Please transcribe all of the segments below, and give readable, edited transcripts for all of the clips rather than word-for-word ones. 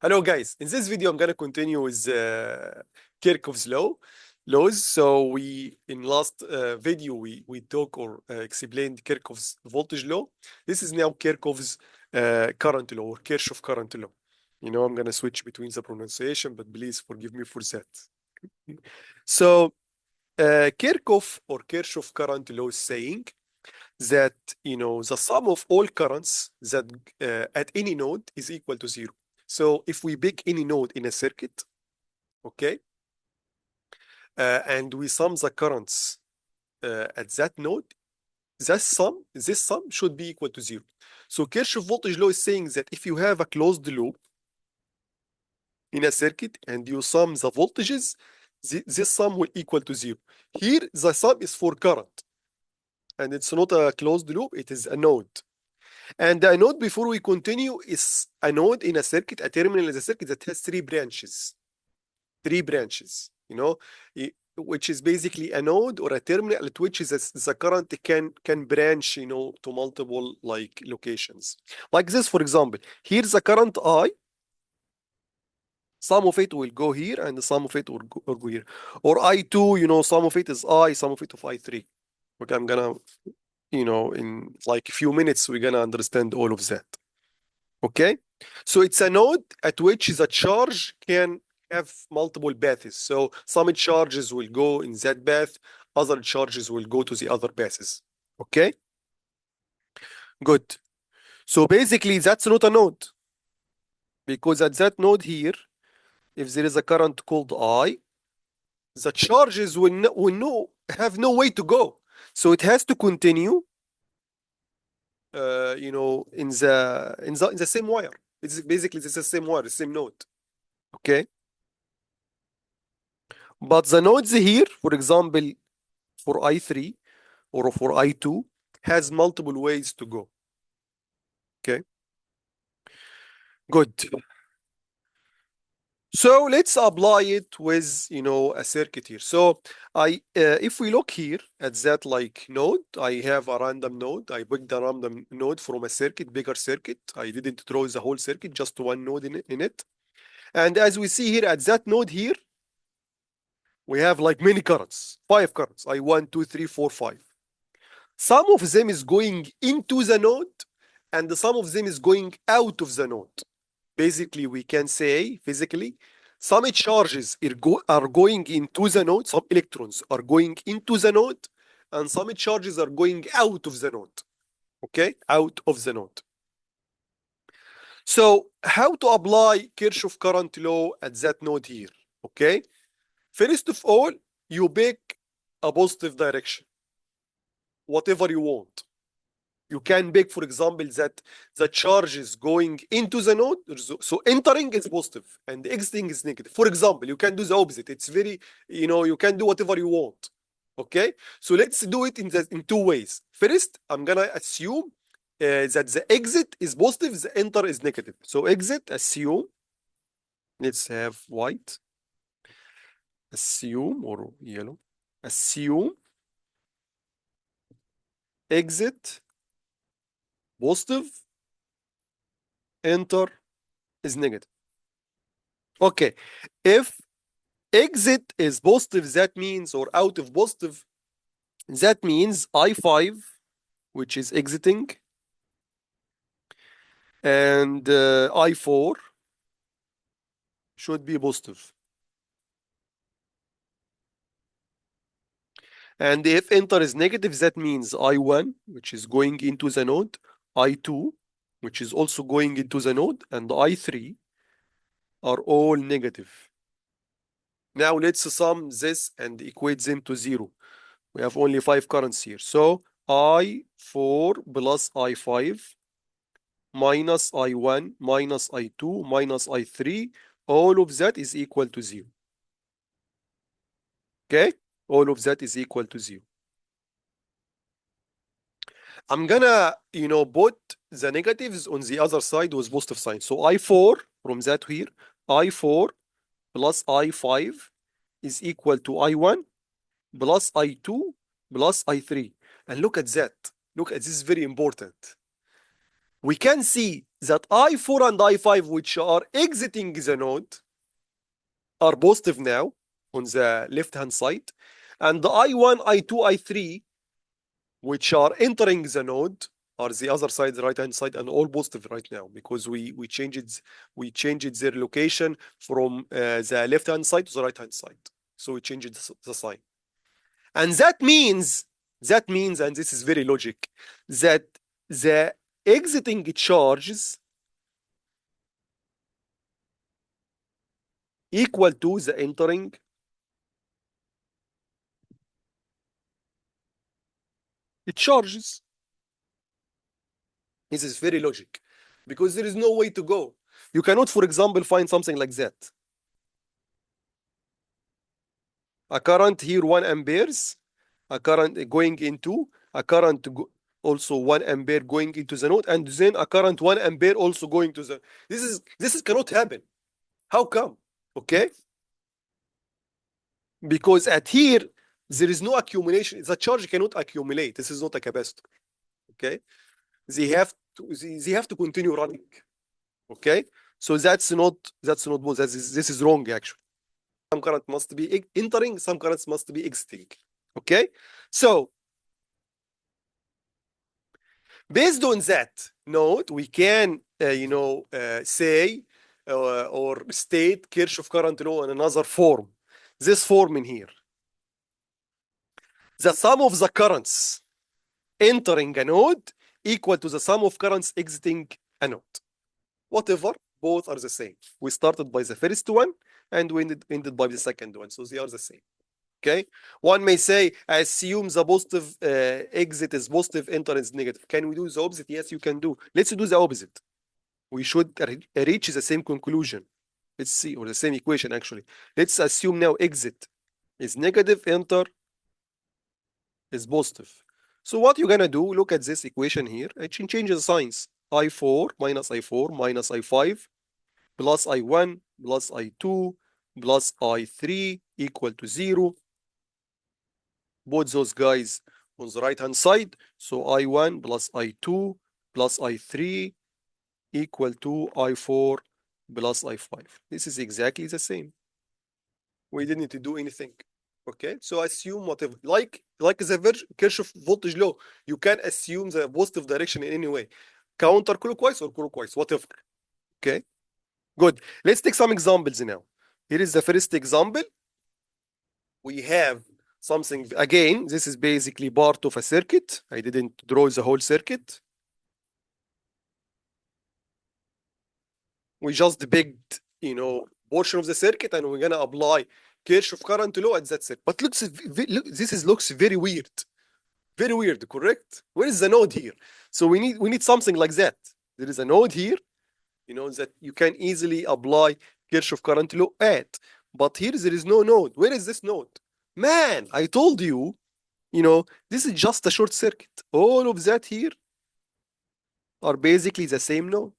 Hello guys, in this video I'm gonna continue with Kirchhoff's laws. So we in last video we talk or explained Kirchhoff's voltage law. This is now Kirchhoff's current law or Kirchhoff current law. I'm gonna switch between the pronunciation, but please forgive me for that. So Kirchhoff or Kirchhoff current law is saying that the sum of all currents that at any node is equal to zero. So if we pick any node in a circuit, okay, and we sum the currents at that node, this sum should be equal to zero. So Kirchhoff voltage law is saying that if you have a closed loop in a circuit and you sum the voltages, this sum will equal to zero. Here, the sum is for current, and it's not a closed loop, it is a node. And a node, before we continue, is a node in a circuit, a terminal in a circuit that has three branches. Which is basically a node or a terminal at which the current can branch, to multiple locations. Like this, for example, here's the current I. Some of it will go here and some of it will go here. Or I2, some of it is I, some of it of I3. Okay, I'm gonna in like a few minutes, we're gonna understand all of that. Okay, so it's a node at which the charge can have multiple paths. So some charges will go in that path, other charges will go to the other paths. Okay, good. So basically, that's not a node, because at that node here, if there is a current called I, the charges will have no way to go. So it has to continue in the same wire. It's basically the same wire, the same node. Okay. But the nodes here, for example, for I3 or for I2, has multiple ways to go. Okay. Good. So let's apply it with a circuit here. So if we look here at that node, I have a random node. I picked a random node from a circuit, bigger circuit. I didn't draw the whole circuit, just one node in it. And as we see here at that node here, we have many currents, 5 currents. I1, 2, 3, 4, 5. Some of them is going into the node, and some of them is going out of the node. Basically, we can say physically, some charges are going into the node, some electrons are going into the node, and some charges are going out of the node. Okay, out of the node. So how to apply Kirchhoff current law at that node here? Okay, first of all, you pick a positive direction, whatever you want. You can pick, for example, that the charge is going into the node, so entering is positive and exiting is negative. For example, you can do the opposite. It's very, you can do whatever you want. Okay, so let's do it in 2 ways. First, I'm gonna assume that the exit is positive, the enter is negative. So exit, assume, let's have white, assume, or yellow, assume exit positive, enter is negative. Okay, if exit is positive, that means, or out of positive, that means I5, which is exiting, and I4 should be positive. And if enter is negative, that means I1, which is going into the node, I2, which is also going into the node, and I3 are all negative. Now let's sum this and equate them to 0. We have only 5 currents here. So I4 plus I5 minus I1 minus I2 minus I3, all of that is equal to 0. Okay? All of that is equal to 0. I'm gonna, put the negatives on the other side with positive sign. So I4 from that here, I4 plus I5 is equal to I1 plus I2 plus I3. And look at that. Look at this, is very important. We can see that I4 and I5, which are exiting the node, are positive now on the left-hand side, and the I1, I2, I3, which are entering the node, are the other side, the right-hand side, and all positive right now because we changed their location from the left-hand side to the right-hand side. So we changed the sign, and that means, and this is very logic, that the exiting charges equal to the entering charges. This is very logic because there is no way to go. You cannot, for example, find something like that. A current here 1 amperes, a current going into, a current also 1 ampere going into the node, and then a current 1 ampere also going to the. This is cannot happen. How come? Okay, because at here there is no accumulation. The charge cannot accumulate. This is not a capacitor. Okay, they have to continue running. Okay, so that's not this is wrong actually. Some current must be entering, some currents must be exiting. Okay, so based on that note, we can say or state Kirchhoff current law in another form. This form in here: the sum of the currents entering a node equal to the sum of currents exiting a node. Whatever, both are the same. We started by the first one and we ended by the second one, so they are the same. Okay, one may say, assume the positive exit is positive, enter is negative. Can we do the opposite? Yes, you can do. Let's do the opposite. We should reach the same conclusion. Let's see, or the same equation actually. Let's assume now exit is negative, enter is positive. So what you're gonna do, look at this equation here, and change the signs. I4 minus I4 minus I5 plus I1 plus I2 plus I3 equal to 0. Both those guys on the right hand side. So I1 plus I2 plus I3 equal to I4 plus I5. This is exactly the same. We didn't do anything. Okay, so assume whatever, like the Kirchhoff voltage law, you can assume the positive direction in any way, counterclockwise or clockwise, whatever. Okay, good. Let's take some examples now. Here is the first example. We have something, again, this is basically part of a circuit. I didn't draw the whole circuit. We just depict, portion of the circuit, and we're gonna apply Kirchhoff current law at that circuit. But look, this looks very weird. Very weird, correct? Where is the node here? So we need something like that. There is a node here, that you can easily apply Kirchhoff current law at. But here there is no node. Where is this node? Man, I told you, this is just a short circuit. All of that here are basically the same node.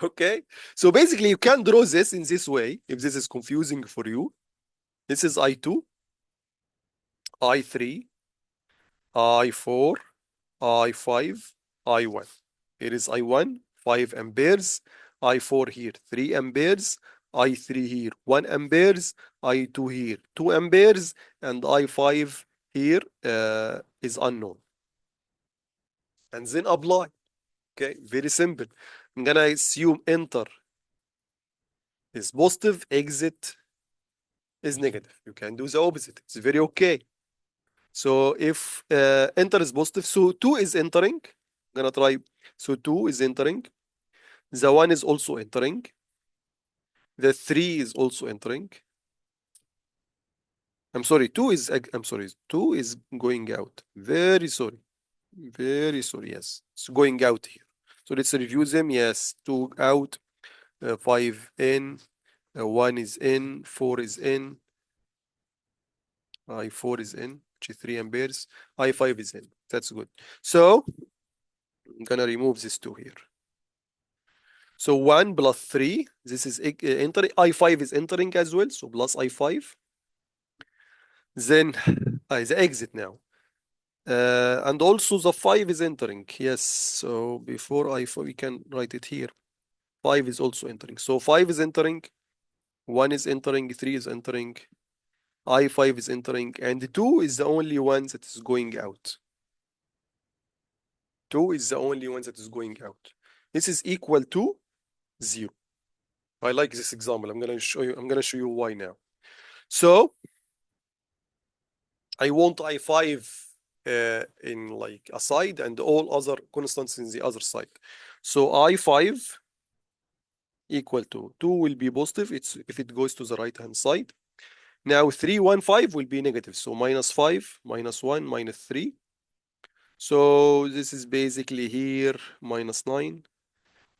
Okay, so basically you can draw this in this way if this is confusing for you. This is I2, I3, I4, I5, I1. Here is I1, 5 amperes, I4 here, 3 amperes, I3 here, 1 amperes, I2 here, 2 amperes, and I5 here is unknown. And then apply. Okay, very simple. I'm gonna assume enter is positive, exit is negative. You can do the opposite. It's very okay. So if enter is positive, so 2 is entering. I'm gonna try. So 2 is entering. The 1 is also entering. The 3 is also entering. I'm sorry, 2 is going out. Very sorry. Very sorry, yes. It's going out here. So let's review them. Yes, 2 out, 5 in, 1 is in, 4 is in, I4 is in, which is 3 amperes, I5 is in. That's good. So I'm gonna remove this 2 here. So 1 plus 3, this is entering, I5 is entering as well, so plus I5. Then the exit now. And also the 5 is entering. Yes, so before we can write it here. 5 is also entering. So 5 is entering, 1 is entering, 3 is entering, I5 is entering, and 2 is the only one that is going out. 2 is the only one that is going out. This is equal to 0. I like this example. I'm gonna show you why now. So I want I5 in like a side and all other constants in the other side. So I5 equal to 2 will be positive if it goes to the right hand side. Now 3, 1, 5 will be negative. So minus 5, minus 1, minus 3. So this is basically here minus 9.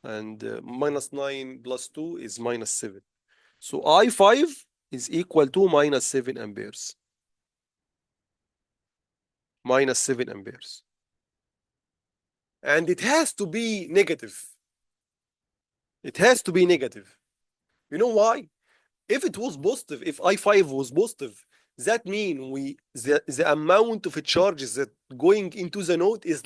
And minus 9 plus 2 is minus 7. So I5 is equal to minus 7 amperes. Minus 7 amperes. And it has to be negative. It has to be negative. You know why? If it was positive, if I5 was positive, that means the amount of charges that going into the node is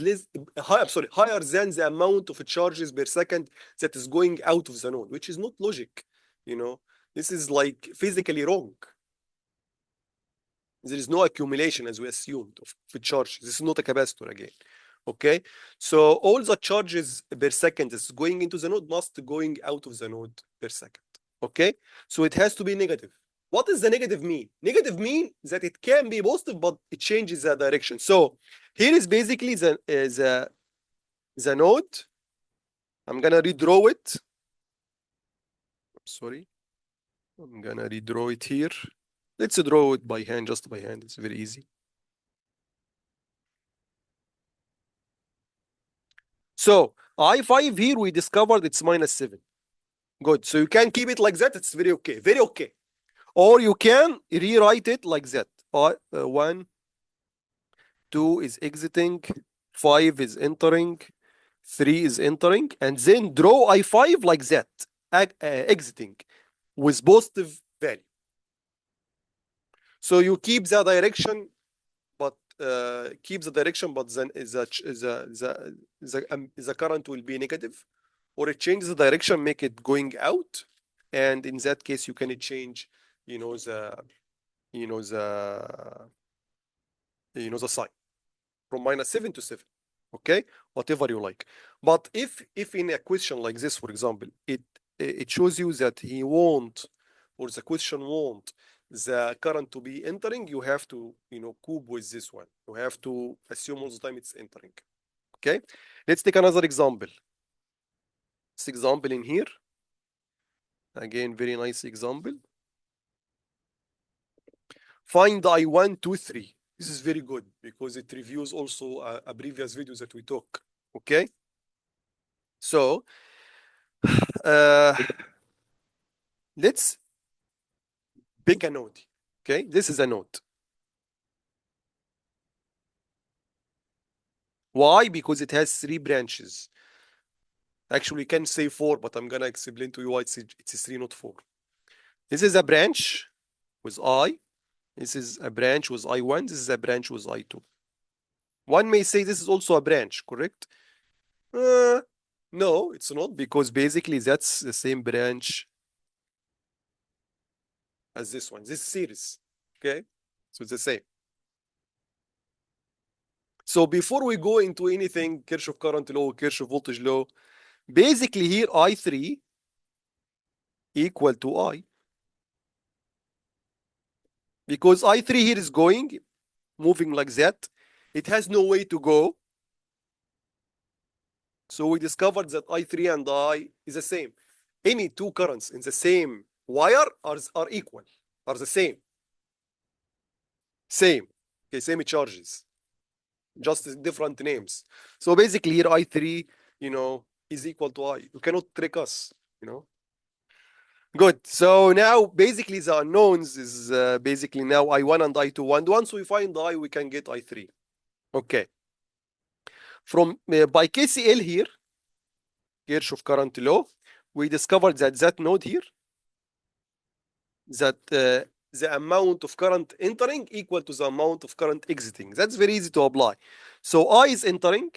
higher than the amount of charges per second that is going out of the node, which is not logic. You know, this is like physically wrong. There is no accumulation as we assumed of charges. This is not a capacitor again. Okay, so all the charges per second is going into the node must going out of the node per second. Okay, so it has to be negative. What does the negative mean? Negative mean that it can be positive, but it changes the direction. So here is basically the node. I'm gonna redraw it. Sorry, I'm gonna redraw it here. Let's draw it by hand, just by hand. It's very easy. So I5 here we discovered it's minus 7. Good. So you can keep it like that. It's very okay. Very okay. Or you can rewrite it like that. 1, 2 is exiting, 5 is entering, 3 is entering, and then draw I5 like that, exiting with positive value. So you keep the direction, but then the current will be negative, or it changes the direction, make it going out, and in that case you can change, the sign from minus 7 to 7. Okay, whatever you like. But if in a question like this, for example, it shows you that he won't, or the question won't the current to be entering, you have to cope with this one. You have to assume all the time it's entering. Okay, let's take another example. This example in here, again, very nice example. Find I1, 2, 3. This is very good because it reviews also a previous video that we took. Okay, so let's pick a node. Okay, this is a node. Why? Because it has 3 branches. Actually, we can say 4, but I'm gonna explain to you why it's 3, not 4. This is a branch with I. This is a branch with I1. This is a branch with I2. One may say this is also a branch, correct? No, it's not, because basically that's the same branch as this one, this series. Okay, so it's the same. So before we go into anything, Kirchhoff current law, Kirchhoff voltage law, basically here I3 equal to I. Because I3 here is moving like that. It has no way to go. So we discovered that I3 and I is the same. Any two currents in the same wire are equal, are the same. Same. Okay, same charges. Just different names. So basically here I3, is equal to I. You cannot trick us, Good. So now basically the unknowns is basically now I1 and I2. And once we find I, we can get I3. Okay. From by KCL here, Kirchhoff current law, we discovered that node here, that the amount of current entering equal to the amount of current exiting. That's very easy to apply. So I is entering,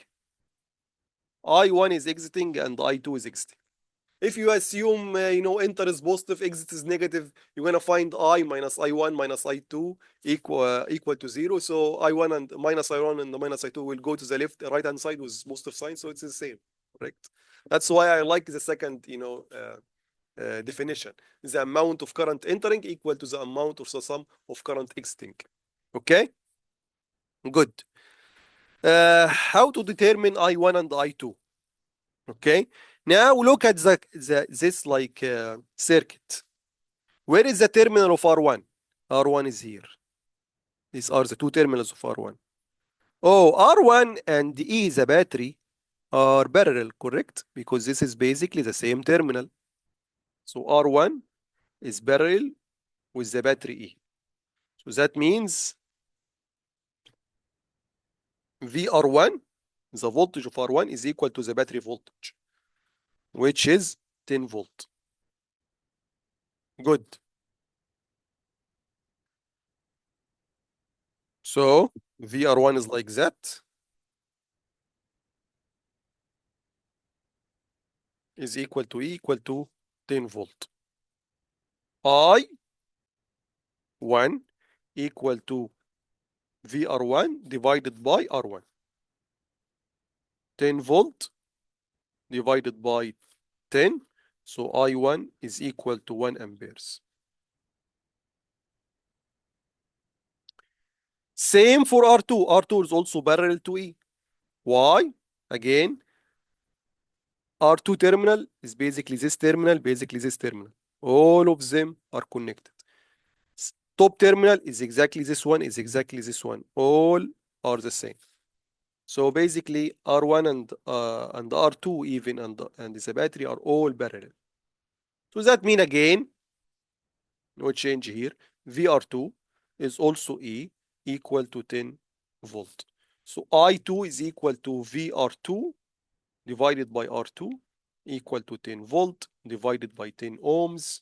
I1 is exiting, and I2 is exiting. If you assume, enter is positive, exit is negative, you're going to find I minus I1 minus I2 equal to 0. So I1 and I1 and the minus I2 will go to the right-hand side with positive sign. So it's the same, correct? That's why I like the second, definition. The amount of current entering equal to the amount of the sum of current exiting. Okay? Good. How to determine I1 and I2? Okay? Now look at this like circuit. Where is the terminal of R1? R1 is here. These are the two terminals of R1. Oh, R1 and E, the battery, are parallel, correct? Because this is basically the same terminal. So R1 is parallel with the battery E. So that means VR1, the voltage of R1 is equal to the battery voltage, which is 10 volt. Good. So VR1 is like that, is equal to E equal to 10 volt. I1 equal to VR1 divided by R1. 10 volt divided by 10. So I1 is equal to 1 amperes. Same for R2. R2 is also parallel to E. Why? Again, R2 terminal is basically this terminal, basically this terminal. All of them are connected. Top terminal is exactly this one, is exactly this one. All are the same. So basically R1 and R2 even and the battery are all parallel. So that means again, no change here. VR2 is also E equal to 10 volt. So I2 is equal to VR2 divided by R2 equal to 10 volt divided by 10 ohms.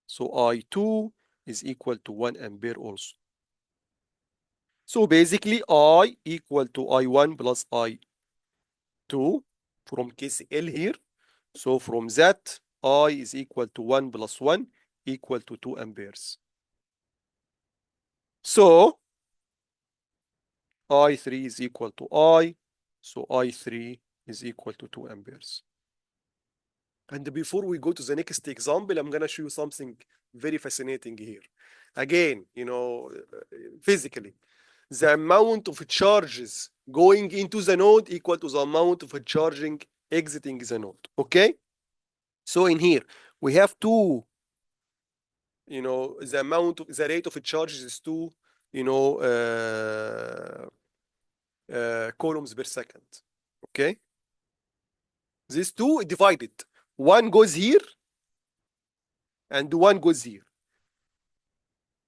So I2 is equal to 1 ampere also. So basically I equal to I1 plus I2 from KCL here. So from that, I is equal to 1 plus 1 equal to 2 amperes. So I3 is equal to I. So I3 is equal to 2 amperes. And before we go to the next example, I'm going to show you something very fascinating here. Again, physically, the amount of charges going into the node equal to the amount of charging exiting the node. Okay? So in here, we have two, the rate of charges is two, coulombs per second. Okay? These two divided. One goes here and one goes here.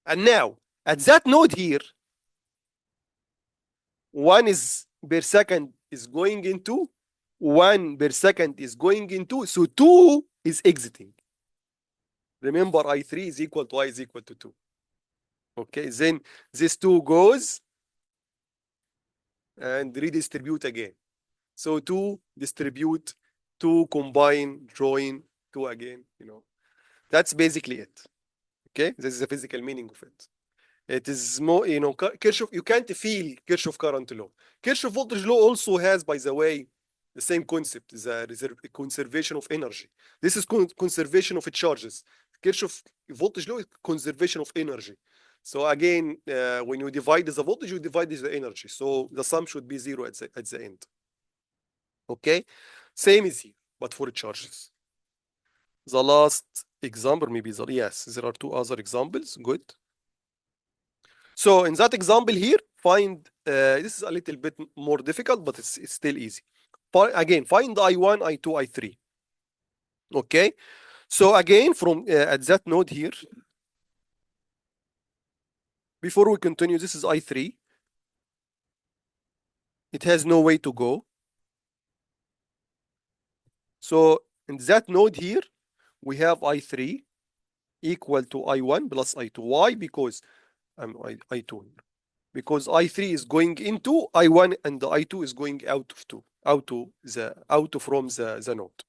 And now, at that node here, 1 is per second is going into, 1 per second is going into, so 2 is exiting. Remember, I3 is equal to I is equal to 2. Okay, then this 2 goes and redistribute again. So 2 distribute, 2 combine, join, 2 again, That's basically it. Okay, this is the physical meaning of it. It is more, Kirchhoff, you can't feel Kirchhoff current law. Kirchhoff voltage law also has, by the way, the same concept, the conservation of energy. This is conservation of charges. Kirchhoff voltage law is conservation of energy. So again, when you divide the voltage, you divide the energy. So the sum should be 0 at the end. Okay, same is here, but for charges. The last example, maybe yes, there are two other examples. Good. So in that example here, find, this is a little bit more difficult, but it's still easy. Again, find I1, I2, I3. Okay. So again, from at that node here, before we continue, this is I3. It has no way to go. So in that node here, we have I3 equal to I1 plus I2. Why? Because I2 here. Because I3 is going into I1 and the I2 is going out of 2, out from the node.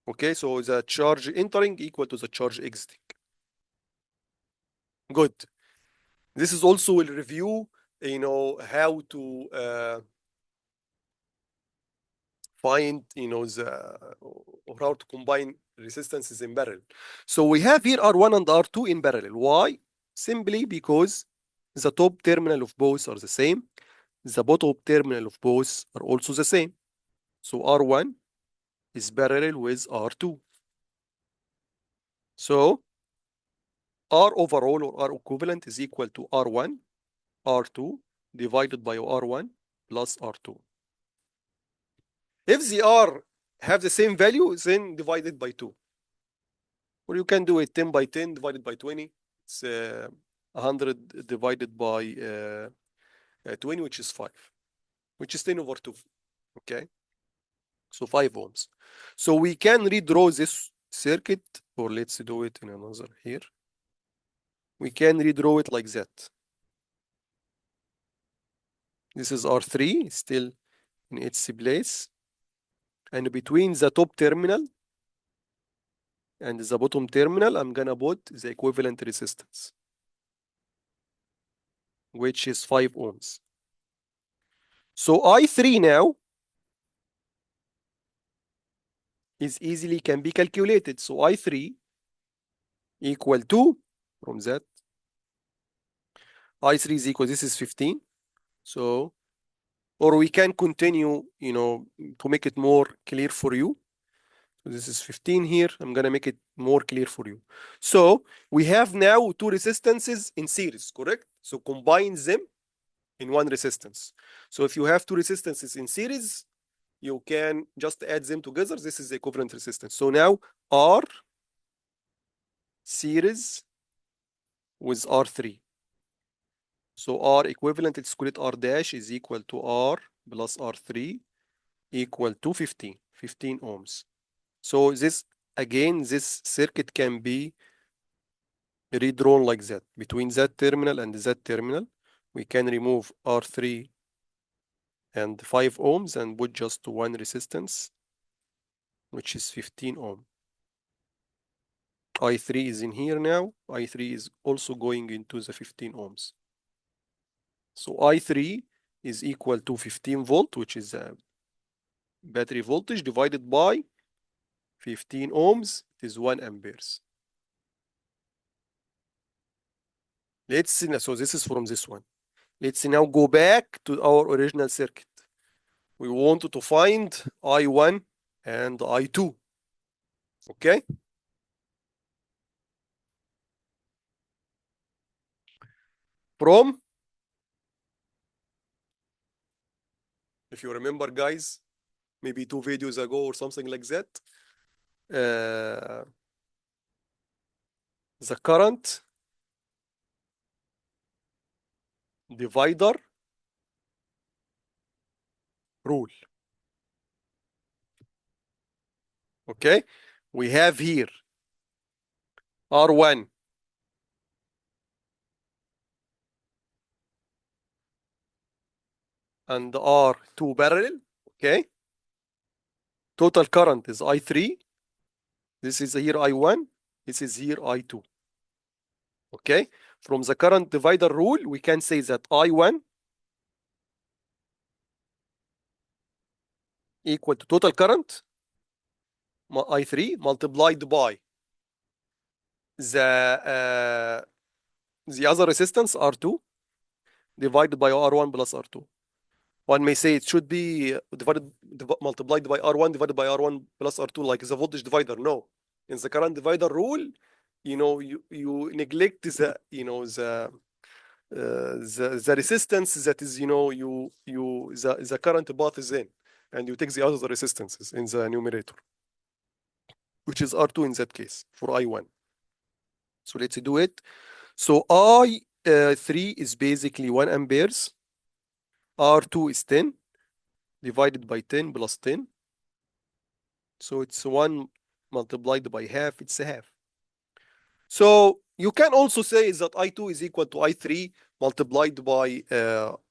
Okay, so the charge entering equal to the charge exiting. Good. This is also will review, how to find, or how to combine resistances in parallel. So we have here R1 and R2 in parallel. Why? Simply because the top terminal of both are the same. The bottom terminal of both are also the same. So R1 is parallel with R2. So R overall or R equivalent is equal to R1, R2 divided by R1 plus R2. If the R have the same value, then divided by 2. Or you can do it 10 by 10 divided by 20. It's 100 divided by 20, which is 5, which is 10 over 2. Okay? So 5 ohms. So we can redraw this circuit, or let's do it in another here. We can redraw it like that. This is R3, still in its place. And between the top terminal and the bottom terminal, I'm gonna put the equivalent resistance, which is 5 ohms. So I3 now is easily can be calculated. So I3 equal to, from that, I3 is equal, this is 15. So, or we can continue, to make it more clear for you. So this is 15 here. I'm gonna make it more clear for you. So we have now two resistances in series, correct? So combine them in one resistance. So if you have two resistances in series, you can just add them together. This is the equivalent resistance. So now R series with R3. So R equivalent, let's call it R dash, is equal to R plus R3 equal to 15 ohms. So this, again, this circuit can be redrawn like that. Between that terminal and that terminal, we can remove R3 and 5 ohms and put just one resistance, which is 15 ohm. I3 is in here now. I3 is also going into the 15 ohms. So I3 is equal to 15 volt, which is a battery voltage, divided by 15 ohms. It is 1 amperes. Let's see. So this is from this one. Let's now go back to our original circuit. We wanted to find I1 and I2. Okay? From, if you remember, guys, maybe 2 videos ago or something like that, the current divider rule. Okay? We have here R1 and R2 parallel. Okay? Total current is I3. This is here I1. This is here I2. Okay? From the current divider rule, we can say that I1 equal to total current I3 multiplied by the other resistance R2 divided by R1 plus R2. One may say it should be multiplied by R1 divided by R1 plus R2, like the voltage divider. No, in the current divider rule, you neglect the resistance that is, the current path is in, and you take the other resistances in the numerator, which is R2 in that case for I1. So let's do it. So I3 is basically 1 amperes. R2 is 10 divided by 10 plus 10. So it's 1 multiplied by half, it's a half. So you can also say that I2 is equal to I3 multiplied by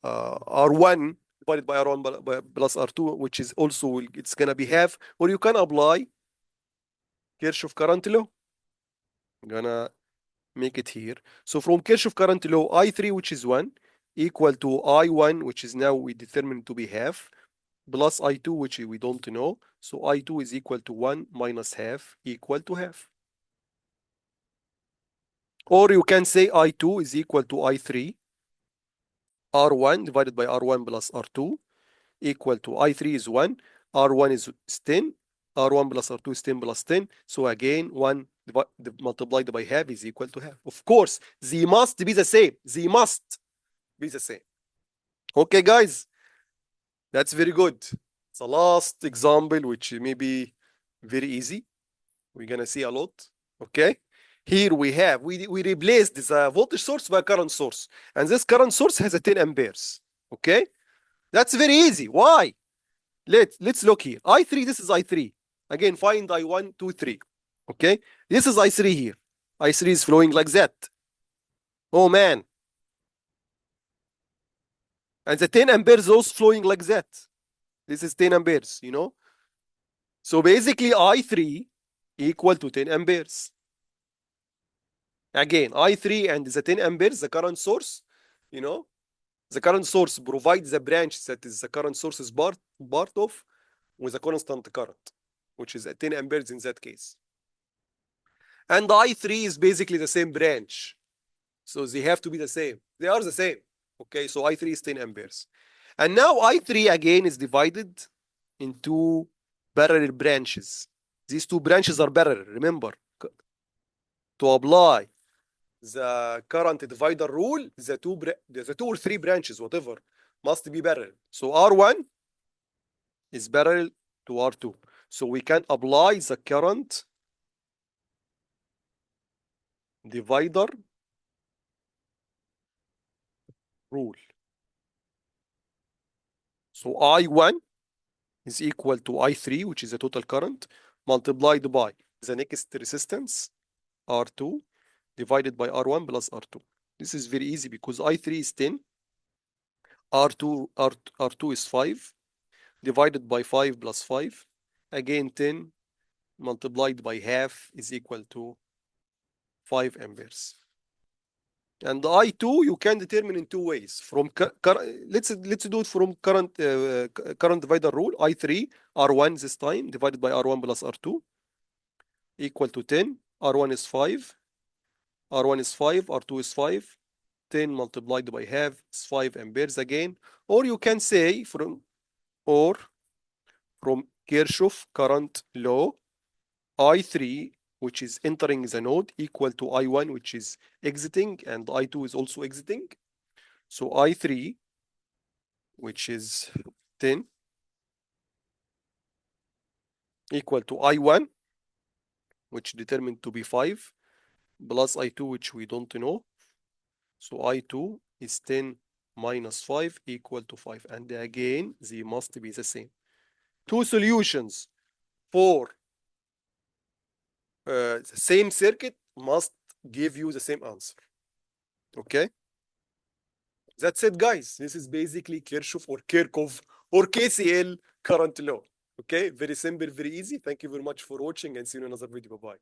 R1 divided by R1 plus R2, which is also, it's going to be half, or you can apply Kirchhoff current law. I'm going to make it here. So from Kirchhoff current law, I3, which is 1, equal to I1, which is now we determined to be half, plus I2, which we don't know. So I2 is equal to 1 minus half equal to half. Or you can say I2 is equal to I3, R1 divided by R1 plus R2 equal to I3 is 1, R1 is 10, R1 plus R2 is 10 plus 10. So again, 1 multiplied by half is equal to half. Of course, they must be the same. They must be the same. Okay, guys, that's very good. It's the last example, which may be very easy. We're going to see a lot. Okay. Here we have, we replaced the voltage source by current source. And this current source has a 10 amperes. Okay. That's very easy. Why? Let's look here. I3, this is I3. Again, find I1, 2, 3. Okay. This is I3 here. I3 is flowing like that. Oh, man. And the 10 amperes also flowing like that. This is 10 amperes, you know. So basically, I3 equal to 10 amperes. Again, I3 and the 10 amperes, the current source, you know, the current source provides the branch that is the current source is part of with a constant current, which is 10 amperes in that case. And I3 is basically the same branch. So they have to be the same. They are the same. Okay, so I3 is 10 amperes. And now I3 again is divided into parallel branches. These two branches are parallel, remember. To apply the current divider rule, the two or three branches, whatever, must be parallel. So R1 is parallel to R2. So we can apply the current divider rule. So I1 is equal to I3, which is the total current, multiplied by the next resistance, R2, divided by R1 plus R2. This is very easy because I3 is 10, R2 is 5, divided by 5 plus 5. Again, 10 multiplied by half is equal to 5 amperes. And I2 you can determine in two ways. From let's do it from current divider rule. I3 R1 this time divided by R1 plus R2 equal to 10. R1 is 5. R1 is 5. R2 is 5. 10 multiplied by half is 5 amperes again. Or you can say from Kirchhoff current law, I3, which is entering the node, equal to I1, which is exiting, and I2 is also exiting. So I3, which is 10, equal to I1, which determined to be 5, plus I2, which we don't know. So I2 is 10 minus 5 equal to 5. And again, they must be the same. Two solutions for the same circuit must give you the same answer. Okay? That's it, guys. This is basically Kirchhoff or Kirchhoff or KCL current law. Okay? Very simple, very easy. Thank you very much for watching and see you in another video. Bye-bye.